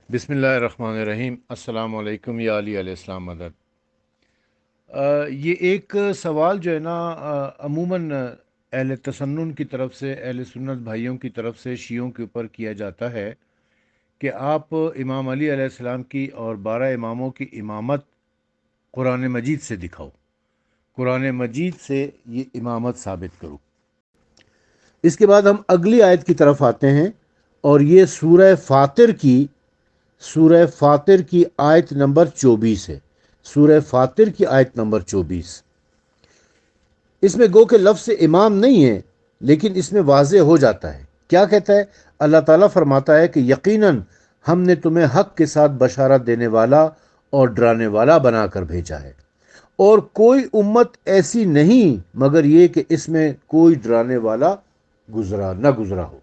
بسم اللہ الرحمن الرحیم۔ السلام علیکم یا علی علیہ السلام مدد۔ یہ ایک سوال جو ہے نا، عموماً اہل تسنن کی طرف سے، اہل سنت بھائیوں کی طرف سے شیعوں کے اوپر کیا جاتا ہے کہ آپ امام علی علیہ السلام کی اور 12 اماموں کی امامت قرآن مجید سے دکھاؤ، قرآن مجید سے یہ امامت ثابت کرو۔ اس کے بعد ہم اگلی آیت کی طرف آتے ہیں، اور یہ سورہ فاطر کی آیت نمبر 24 ہے۔ سورہ فاطر کی آیت نمبر 24، اس میں گو کہ لفظ امام نہیں ہے، لیکن اس میں واضح ہو جاتا ہے۔ کیا کہتا ہے؟ اللہ تعالیٰ فرماتا ہے کہ یقیناً ہم نے تمہیں حق کے ساتھ بشارت دینے والا اور ڈرانے والا بنا کر بھیجا ہے، اور کوئی امت ایسی نہیں مگر یہ کہ اس میں کوئی ڈرانے والا نہ گزرا ہو۔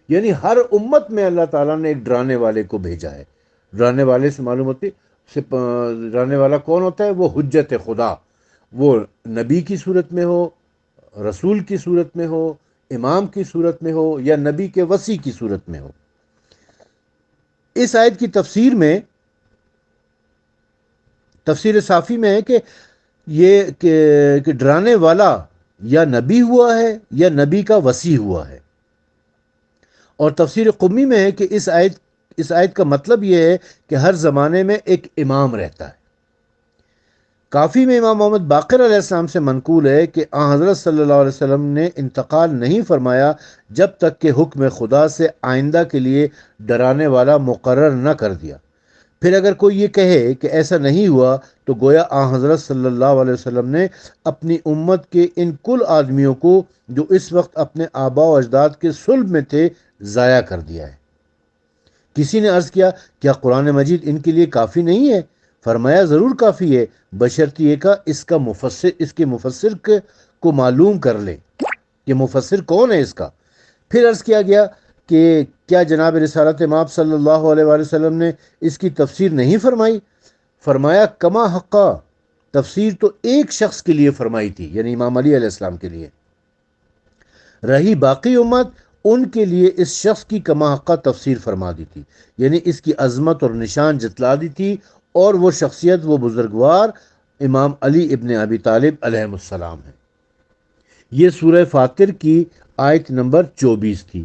یعنی ہر امت میں اللہ تعالیٰ نے ایک ڈرانے والے کو بھیجا ہے۔ ڈرانے والے سے معلوم ہوتی ڈرانے والا کون ہوتا ہے؟ وہ حجت خدا، وہ نبی کی صورت میں ہو، رسول کی صورت میں ہو، امام کی صورت میں ہو، یا نبی کے وصی کی صورت میں ہو۔ اس آیت کی تفسیر صافی میں ہے کہ یہ کہ ڈرانے والا یا نبی ہوا ہے یا نبی کا وصی ہوا ہے۔ اور تفسیر قمی میں ہے کہ اس آیت کا مطلب یہ ہے کہ ہر زمانے میں ایک امام رہتا ہے۔ کافی میں امام محمد باقر علیہ السلام سے منقول ہے کہ آن حضرت صلی اللہ علیہ وسلم نے انتقال نہیں فرمایا جب تک کہ حکم خدا سے آئندہ کے لیے ڈرانے والا مقرر نہ کر دیا۔ پھر اگر کوئی یہ کہے کہ ایسا نہیں ہوا تو گویا آن حضرت صلی اللہ علیہ وسلم نے اپنی امت کے ان کل آدمیوں کو جو اس وقت اپنے آباء و اجداد کے صلب میں تھے ضائع کر دیا ہے۔ کسی نے عرض کیا، کیا قرآن مجید ان کے لیے کافی نہیں ہے؟ فرمایا ضرور کافی ہے، بشرط یہ کہ اس کے مفسر کو معلوم کر لے کہ مفسر کون ہے اس کا۔ پھر عرض کیا گیا کہ کیا جناب رسالت مآب صلی اللہ علیہ وآلہ وسلم نے اس کی تفسیر نہیں فرمائی؟ فرمایا کما حقا، تفسیر تو ایک شخص کے لیے فرمائی تھی، یعنی امام علی علیہ السلام کے لیے۔ رہی باقی امت، ان کے لیے اس شخص کی کما حقہ تفسیر فرما دی تھی، یعنی اس کی عظمت اور نشان جتلا دی تھی، اور وہ شخصیت، وہ بزرگوار امام علی ابن ابی طالب علیہ السلام ہے۔ یہ سورہ فاطر کی آیت نمبر 24 تھی۔